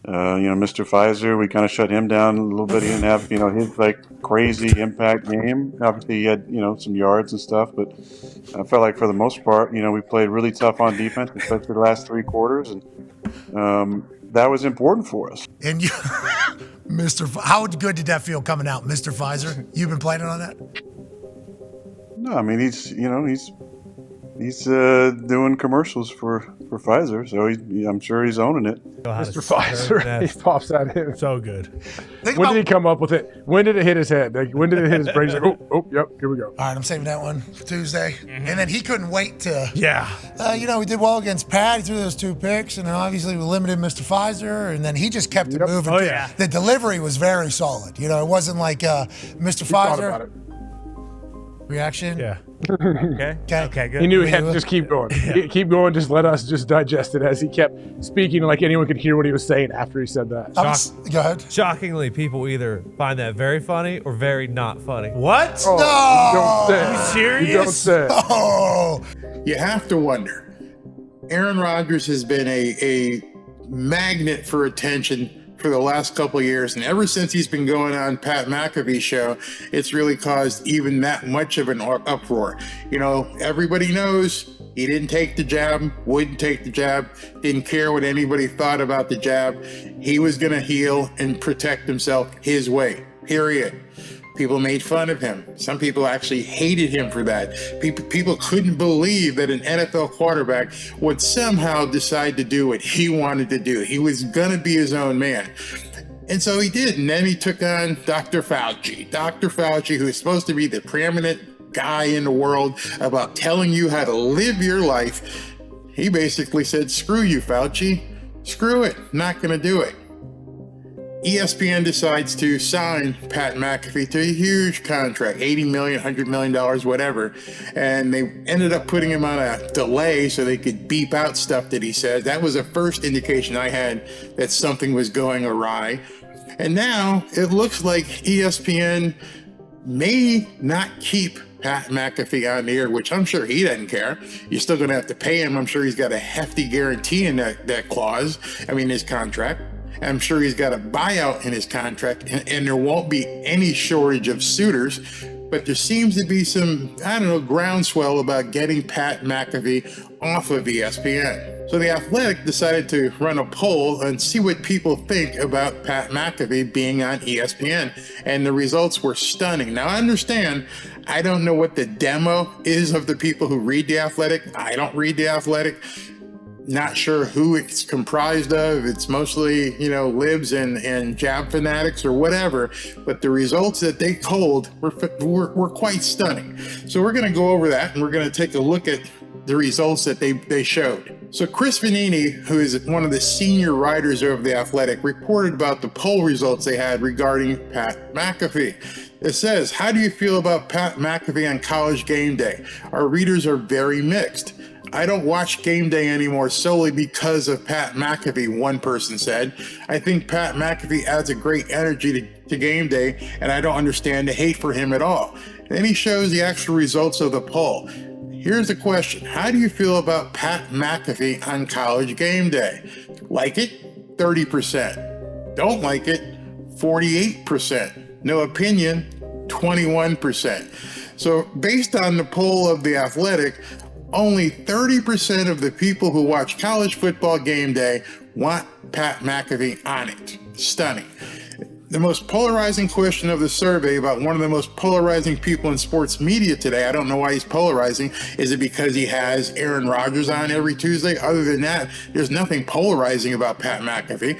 Mr. Pfizer, we kind of shut him down a little bit. He didn't have, his like crazy impact game. Obviously, he had, some yards and stuff, but I felt like for the most part, we played really tough on defense, especially the last 3 quarters, and that was important for us. And you, how good did that feel coming out, Mr. Pfizer? You've been planning on that? No, I mean he's doing commercials for Pfizer, so I'm sure he's owning it. Mr. Pfizer, he pops that in. So good. When did he come up with it? When did it hit his head? Like, when did it hit his brain? He's like, yep, here we go. All right, I'm saving that one for Tuesday. Mm-hmm. And then he couldn't wait to. Yeah. We did well against Pat. He threw those 2 picks, and then obviously we limited Mr. Pfizer, and then he just kept it moving. Oh, yeah. The delivery was very solid. It wasn't like Mr. Pfizer. Reaction? Yeah. Okay, good. He knew he had to just keep going. Yeah. Keep going, just let us just digest it as he kept speaking like anyone could hear what he was saying after he said that. Go ahead. Shockingly, people either find that very funny or very not funny. What? Oh, No! You don't say. Are you serious? You don't say. Oh! You have to wonder. Aaron Rodgers has been a magnet for attention for the last couple of years, and ever since he's been going on Pat McAfee Show, it's really caused even that much of an uproar. Everybody knows he didn't take the jab, wouldn't take the jab, didn't care what anybody thought about the jab. He was going to heal and protect himself his way, period. People made fun of him. Some people actually hated him for that. People couldn't believe that an NFL quarterback would somehow decide to do what he wanted to do. He was going to be his own man. And so he did. And then he took on Dr. Fauci. Dr. Fauci, who is supposed to be the preeminent guy in the world about telling you how to live your life. He basically said, screw you, Fauci. Screw it. Not going to do it. ESPN decides to sign Pat McAfee to a huge contract, $80 million, $100 million, whatever. And they ended up putting him on a delay so they could beep out stuff that he said. That was the first indication I had that something was going awry. And now it looks like ESPN may not keep Pat McAfee on the air, which I'm sure he doesn't care. You're still going to have to pay him. I'm sure he's got a hefty guarantee in that clause. his contract. I'm sure he's got a buyout in his contract, and there won't be any shortage of suitors. But there seems to be some, groundswell about getting Pat McAfee off of ESPN. So The Athletic decided to run a poll and see what people think about Pat McAfee being on ESPN. And the results were stunning. Now, I understand, I don't know what the demo is of the people who read The Athletic. I don't read The Athletic. Not sure who it's comprised of. It's mostly, libs and jab fanatics or whatever. But the results that they told were quite stunning. So we're going to go over that, and we're going to take a look at the results that they showed. So Chris Vanini, who is one of the senior writers of The Athletic, reported about the poll results they had regarding Pat McAfee. It says, how do you feel about Pat McAfee on College Game Day? Our readers are very mixed. I don't watch Game Day anymore solely because of Pat McAfee, one person said. I think Pat McAfee adds a great energy to Game Day, and I don't understand the hate for him at all. Then he shows the actual results of the poll. Here's the question. How do you feel about Pat McAfee on College Game Day? Like it? 30%. Don't like it? 48%. No opinion? 21%. So based on the poll of The Athletic, only 30% of the people who watch College Football Game Day want Pat McAfee on it. Stunning. The most polarizing question of the survey about one of the most polarizing people in sports media today, I don't know why he's polarizing. Is it because he has Aaron Rodgers on every Tuesday? Other than that, there's nothing polarizing about Pat McAfee.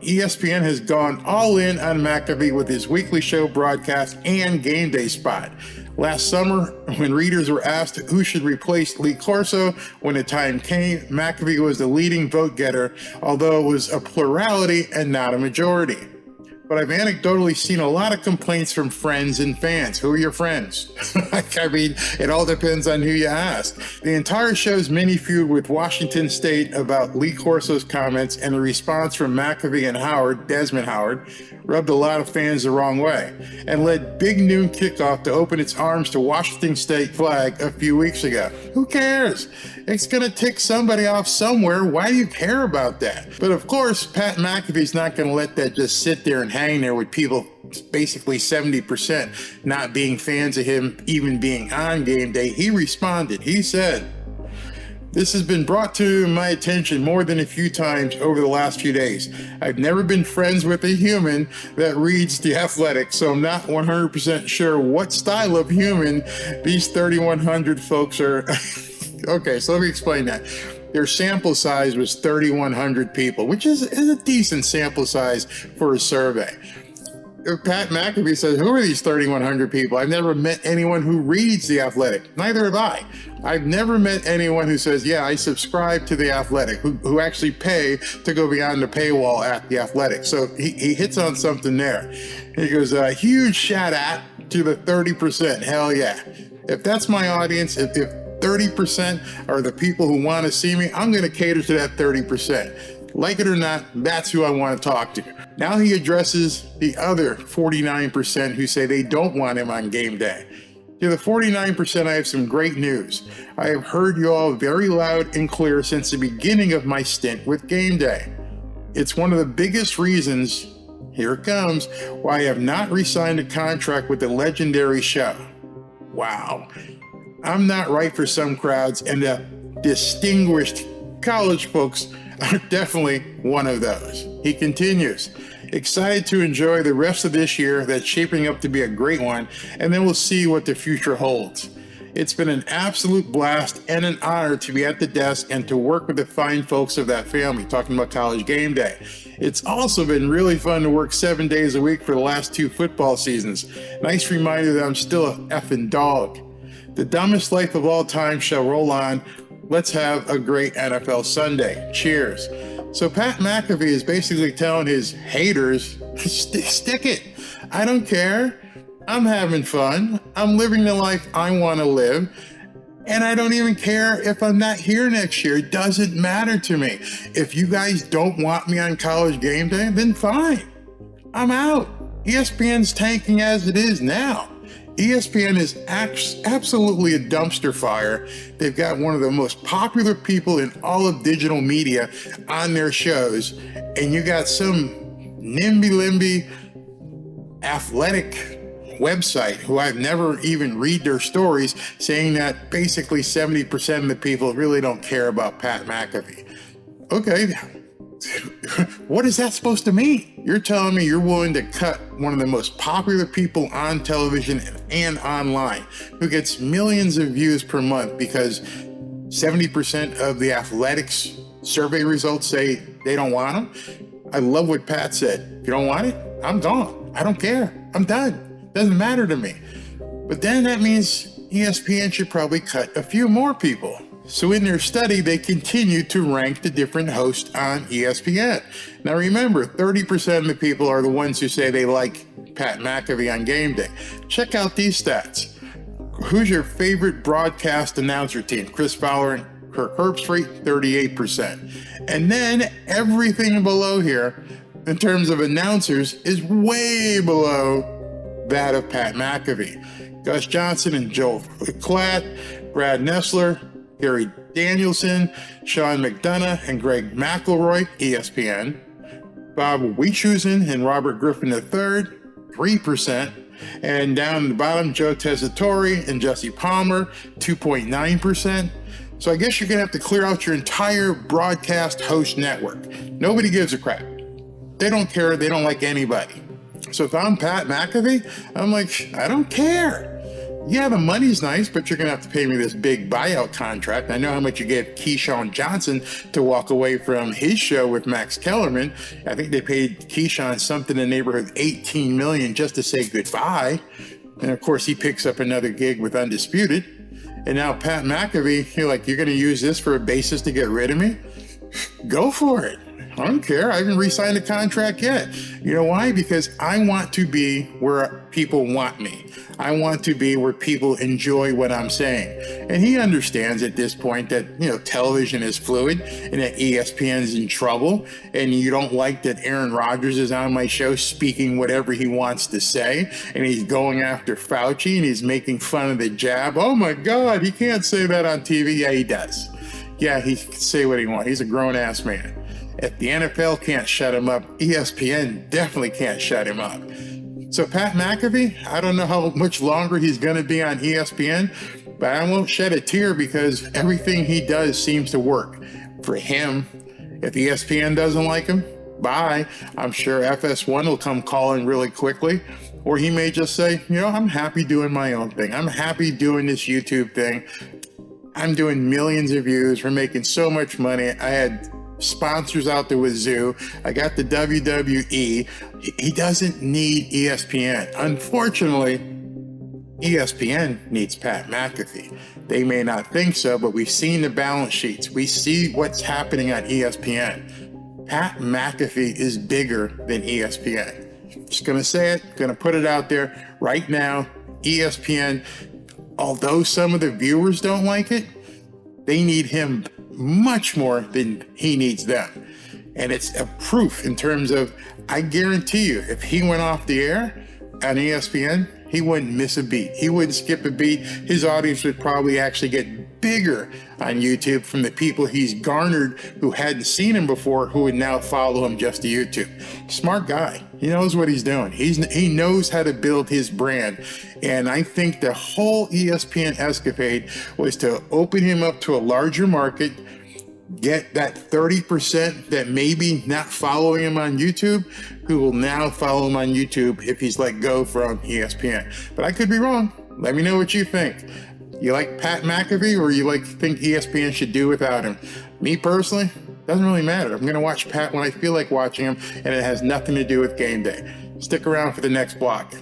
ESPN has gone all in on McAfee with his weekly show broadcast and game day spot. Last summer, when readers were asked who should replace Lee Corso when the time came, McAfee was the leading vote getter, although it was a plurality and not a majority. but I've anecdotally seen a lot of complaints from friends and fans. Who are your friends? I mean, it all depends on who you ask. The entire show's mini feud with Washington State about Lee Corso's comments and the response from McAfee and Howard, Desmond Howard, rubbed a lot of fans the wrong way and led Big Noon Kickoff to open its arms to Washington State flag a few weeks ago. Who cares? It's going to tick somebody off somewhere. Why do you care about that? But of course, Pat McAfee's not going to let that just sit there and hang there with people, basically 70% not being fans of him even being on game day. He responded. He said, "This has been brought to my attention more than a few times over the last few days. I've never been friends with a human that reads The Athletic, so I'm not 100% sure what style of human these 3,100 folks are." Okay, so let me explain that. Their sample size was 3,100 people, which is a decent sample size for a survey. Pat McAfee says, "Who are these 3,100 people? I've never met anyone who reads The Athletic. Neither have I. I've never met anyone who says, yeah, I subscribe to The Athletic, who actually pay to go beyond the paywall at The Athletic." So he hits on something there. He goes, "Huge shout out to the 30%. Hell yeah. If that's my audience, if 30% are the people who want to see me, I'm going to cater to that 30%. Like it or not, that's who I want to talk to." Now he addresses the other 49% who say they don't want him on game day. To the 49%, I have some great news. I have heard you all very loud and clear since the beginning of my stint with game day. It's one of the biggest reasons, here it comes, why I have not re-signed a contract with the legendary show. Wow. I'm not right for some crowds, and the distinguished college folks are definitely one of those. He continues, "Excited to enjoy the rest of this year that's shaping up to be a great one, and then we'll see what the future holds. It's been an absolute blast and an honor to be at the desk and to work with the fine folks of that family," talking about College Game Day. "It's also been really fun to work 7 days a week for the last 2 football seasons. Nice reminder that I'm still a effing dog. The dumbest life of all time shall roll on. Let's have a great NFL Sunday. Cheers." So Pat McAfee is basically telling his haters, stick it. I don't care. I'm having fun. I'm living the life I want to live. And I don't even care if I'm not here next year. It doesn't matter to me. If you guys don't want me on College Game Day, then fine. I'm out. ESPN's tanking as it is now. ESPN is absolutely a dumpster fire. They've got one of the most popular people in all of digital media on their shows, and you got some nimby-limby athletic website who I've never even read their stories saying that basically 70% of the people really don't care about Pat McAfee. Okay. What is that supposed to mean? You're telling me you're willing to cut one of the most popular people on television and online who gets millions of views per month because 70% of the Athletics survey results say they don't want him? I love what Pat said. If you don't want it, I'm gone. I don't care. I'm done. Doesn't matter to me. But then that means ESPN should probably cut a few more people. So in their study, they continue to rank the different hosts on ESPN. Now remember, 30% of the people are the ones who say they like Pat McAfee on game day. Check out these stats. Who's your favorite broadcast announcer team? Chris Fowler and Kirk Herbstreit, 38%. And then everything below here, in terms of announcers, is way below that of Pat McAfee. Gus Johnson and Joe Klatt, Brad Nessler, Gary Danielson, Sean McDonough, and Greg McElroy, ESPN. Bob Wischusen and Robert Griffin III, 3%. And down the bottom, Joe Tessitore and Jesse Palmer, 2.9%. So I guess you're going to have to clear out your entire broadcast host network. Nobody gives a crap. They don't care. They don't like anybody. So if I'm Pat McAfee, I'm like, I don't care. Yeah, the money's nice, but you're going to have to pay me this big buyout contract. I know how much you gave Keyshawn Johnson to walk away from his show with Max Kellerman. I think they paid Keyshawn something in the neighborhood of $18 million just to say goodbye. And of course, he picks up another gig with Undisputed. And now Pat McAfee, you're like, you're going to use this for a basis to get rid of me? Go for it. I don't care. I haven't re-signed the contract yet. You know why? Because I want to be where people want me. I want to be where people enjoy what I'm saying. And he understands at this point that, you know, television is fluid and that ESPN is in trouble. And you don't like that Aaron Rodgers is on my show speaking whatever he wants to say. And he's going after Fauci and he's making fun of the jab. Oh my God, he can't say that on TV. Yeah, he does. Yeah, he can say what he wants. He's a grown-ass man. If the NFL can't shut him up, ESPN definitely can't shut him up. So Pat McAfee, I don't know how much longer he's going to be on ESPN, but I won't shed a tear because everything he does seems to work for him. If ESPN doesn't like him, bye. I'm sure FS1 will come calling really quickly. Or he may just say, you know, I'm happy doing my own thing. I'm happy doing this YouTube thing. I'm doing millions of views. We're making so much money. I had sponsors out there with Zoo. I got the WWE. He doesn't need ESPN. Unfortunately, ESPN needs Pat McAfee. They may not think so, but we've seen the balance sheets. We see what's happening on ESPN. Pat McAfee is bigger than ESPN. Just gonna say it, gonna put it out there right now. ESPN, although some of the viewers don't like it, they need him much more than he needs them. And it's a proof in terms of, I guarantee you, if he went off the air on ESPN, he wouldn't miss a beat. He wouldn't skip a beat. His audience would probably actually get bigger on YouTube from the people he's garnered who hadn't seen him before, who would now follow him just to YouTube. Smart guy. He knows what he's doing. He knows how to build his brand. And I think the whole ESPN escapade was to open him up to a larger market, get that 30% that maybe not following him on YouTube, who will now follow him on YouTube if he's let go from ESPN. But I could be wrong. Let me know what you think. You like Pat McAfee, or you think ESPN should do without him? Me personally, doesn't really matter. I'm going to watch Pat when I feel like watching him, and it has nothing to do with game day. Stick around for the next block.